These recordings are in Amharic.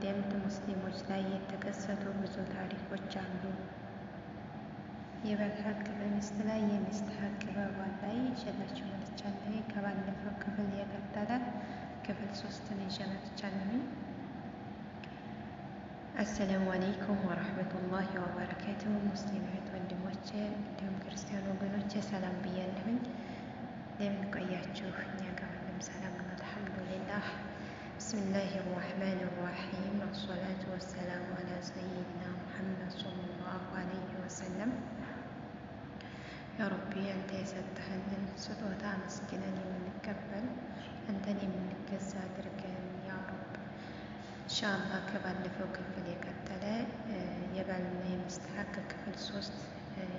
ቀደምት ሙስሊሞች ላይ የተከሰቱ ብዙ ታሪኮች አሉ። የባል ሀቅ በሚስት ላይ፣ የሚስት ሀቅ በባል ላይ ይዤላችሁ መጥቻለሁ። ከባለፈው ክፍል የቀጠለ ክፍል 3ን ይዤ መጥቻለሁ። አሰላሙ አለይኩም ወረህመቱላሂ ወበረካቱሁ። ሙስሊም እህት ወንድሞቼ እንዲሁም ክርስቲያን ወገኖቼ ሰላም ብያለሁኝ። እንደምን ቆያችሁ? እኛ ጋር ሁሉም ሰላም ነው አልሐምዱሊላህ። ብስሚላሂ ራህማን ራሒም አሰላቱ ወሰላሙ አላ ሰይድና ሙሐመድ ሰለላሁ አለይሂ ወሰለም። ያ ረቢ አንተ የሰጠህንን ስጦታ አመስግነን የምንቀበል አንተን የምንገዛ አድርገን ያ ረብ። ኢንሻአላህ ከባለፈው ክፍል የቀጠለ የባልና የሚስት ሀቅ ክፍል 3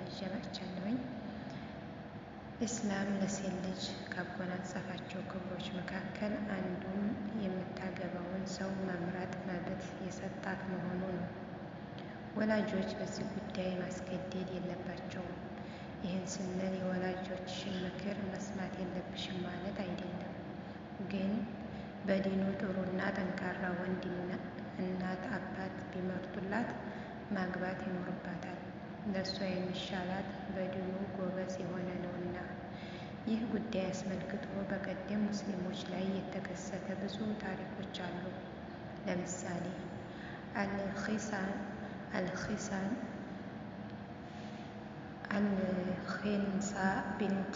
ይዤ መጥቻለሁኝ። ኢስላም ለሴት ልጅ ካጎናጸፋቸው ክብሮች መካከል አንዱን የምታገባውን ሰው መምረጥ መብት የሰጣት መሆኑ ነው። ወላጆች በዚህ ጉዳይ ማስገደድ የለባቸውም። ይህን ስንል የወላጆችሽን ምክር መስማት የለብሽም ማለት አይደለም። ግን በዲኑ ጥሩና ጠንካራ ወንድ እናት አባት ቢመርጡላት ማግባት ይኖርባታል። ለእሷ የሚሻላት በዲኑ ጎበዝ የሆነ ነውና። ይህ ጉዳይ አስመልክቶ በቀደም ሙስሊሞች ላይ የተከሰተ ብዙ ታሪኮች አሉ። ለምሳሌ አልኺንሳ ቢንት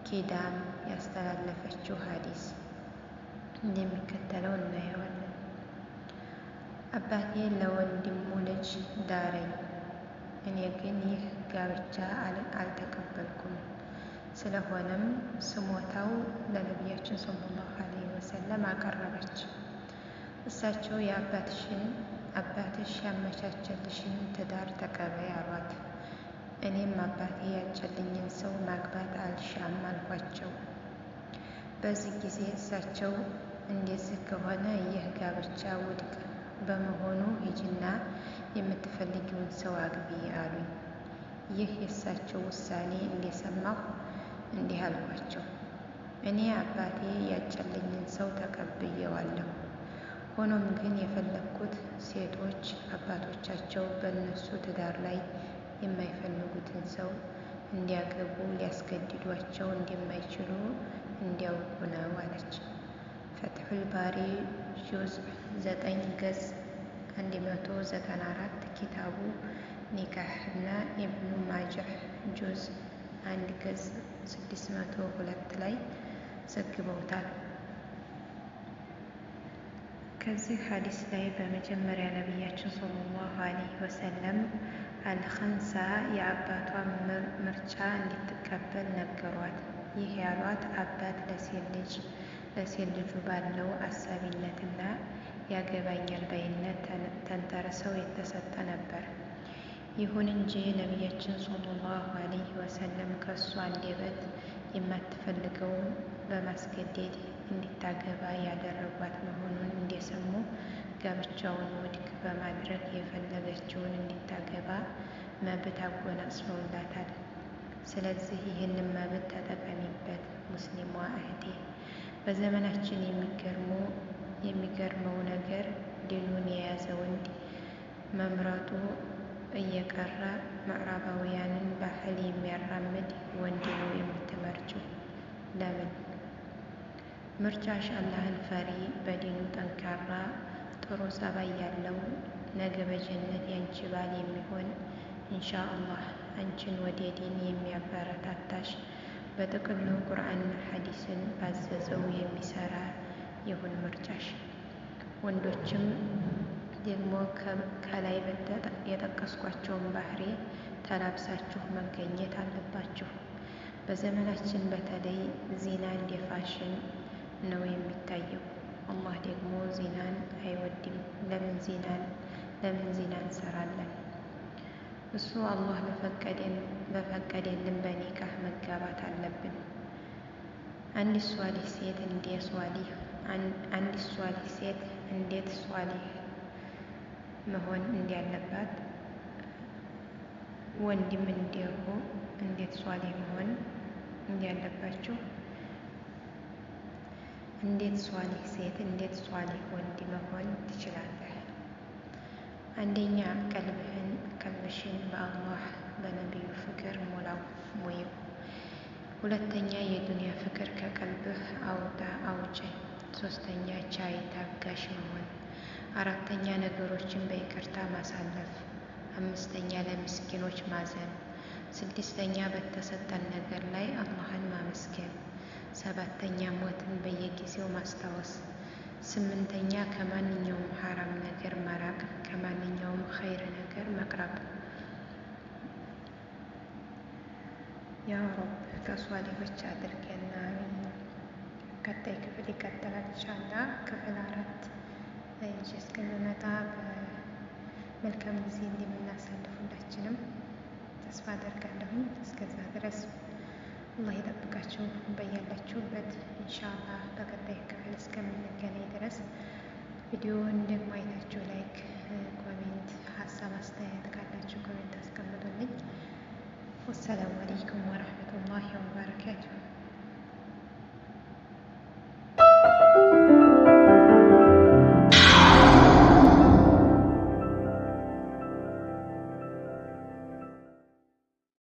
ኪዳም ያስተላለፈችው ሀዲስ እንደሚከተለው እናየዋለን። አባቴ ለወንድሙ ልጅ ዳረኝ፣ እኔ ግን ይህ ጋብቻ አልተቀበልኩም። ስለሆነም ስሞታው ለነቢያችን ሰለላሁ ዐለይሂ ወሰለም አቀረበች። እሳቸው አባትሽ ያመቻቸልሽን ትዳር ተቀበይ አሏት። እኔም አባቴ ያጨልኝን ሰው ማግባት አልሻም አልኳቸው። በዚህ ጊዜ እሳቸው እንደዚህ ከሆነ ይህ ጋብቻ ውድቅ በመሆኑ ሂጂና የምትፈልጊውን ሰው አግቢ አሉኝ። ይህ የእሳቸው ውሳኔ እንደሰማሁ እንዲህ አልኳቸው፣ እኔ አባቴ ያጨልኝን ሰው ተቀብዬዋለሁ። ሆኖም ግን የፈለግኩት ሴቶች አባቶቻቸው በእነሱ ትዳር ላይ የማይፈልጉትን ሰው እንዲያገቡ ሊያስገድዷቸው እንደማይችሉ እንዲያውቁ ነው አለች። ፈትሑል ባሪ ጁዝ 9 ገጽ 194፣ ኪታቡ ኒካህ እና ኢብኑ ማጃህ ጁዝ 1 ገጽ 602 ላይ ዘግበውታል። ከዚህ ሀዲስ ላይ በመጀመሪያ ነቢያችን ሰለላሁ ዐለይሂ ወሰለም አልኸንሳ የአባቷ ምርጫ እንድትቀበል ነገሯት። ይህ ያሏት አባት ለሴት ልጁ ባለው አሳቢነትና ያገባኛል ባይነት ተንተርሰው የተሰጠ ነበር። ይሁን እንጂ ነቢያችን ሰለላሁ ዐለይሂ ወሰለም ከእሷ አንደበት የማትፈልገውን በማስገደድ እንድታገባ ያደረጓት መሆኑን እንደሰሙ ጋብቻውን ውድቅ በማድረግ የፈለገችውን እንድታገባ መብት አጎናጽፈውላታል። ስለዚህ ይህንን መብት ተጠቀሚበት ሙስሊሟ እህቴ። በዘመናችን የሚገርመው ነገር ዲኑን የያዘ ወንድ መምረጡ እየቀረ ምዕራባውያንን ባህል የሚያራምድ ወንድ ነው የምትመርጪው። ለምን? ምርጫሽ አላህን ፈሪ፣ በዲኑ ጠንካራ፣ ጥሩ ጸባይ ያለው፣ ነገ በጀነት ያንቺ ባል የሚሆን ኢንሻአላህ አንቺን ወደ ዲን የሚያበረታታሽ፣ በጥቅሉ ቁርአንና ሐዲስን ባዘዘው የሚሰራ ይሁን ምርጫሽ። ወንዶችም ደግሞ ከላይ የጠቀስኳቸውን ባህሪ ተላብሳችሁ መገኘት አለባችሁ። በዘመናችን በተለይ ዚና እንደ ፋሽን ነው የሚታየው። አላህ ደግሞ ዚናን አይወድም። ለምን ዚና እንሰራለን? እሱ አላህ በፈቀደልን በኒካህ መጋባት አለብን። አንዲት ሷሊህ ሴት እንዴት ሷሊህ መሆን እንዳለባት፣ ወንድም እንዲሁ እንዴት ሷሊህ መሆን እንዳለባችሁ እንዴት ሷሊህ ሴት እንዴት ሷሊህ ወንድ መሆን ትችላለህ? አንደኛ ቀልብሽን በአላህ በነቢዩ ፍቅር ሙይው። ሁለተኛ የዱንያ ፍቅር ከቀልብህ አውጭ። ሶስተኛ ቻይ ታጋሽ መሆን። አራተኛ ነገሮችን በይቅርታ ማሳለፍ። አምስተኛ ለምስኪኖች ማዘን። ስድስተኛ በተሰጠን ነገር ላይ አላህን ማመስገን። ሰባተኛ ሞትን በየጊዜው ማስታወስ። ስምንተኛ ከማንኛውም ሐራም ነገር መራቅ፣ ከማንኛውም ኸይር ነገር መቅረብ። ያ ረብ ከሷሊሆች አድርገን። ቀጣይ ክፍል ይቀጥላል ኢንሻአላህ። ክፍል 4 ይዤ እስከምመጣ በመልካም ጊዜ እንደምናሳልፍ ሁላችንም ተስፋ አደርጋለሁኝ። እስከዛ ድረስ አላህ ይጠብቃችሁ በያላችሁበት ኢንሻአላህ። በቀጣይ ክፍል እስከምንገናኝ ድረስ ቪዲዮውን ደግሞ አይታችሁ ላይክ፣ ኮሜንት፣ ሀሳብ አስተያየት ካላችሁ ኮሜንት አስቀምጡልኝ። ወሰላሙ አለይኩም ወረህመቱላሂ ወበረካቱሁ።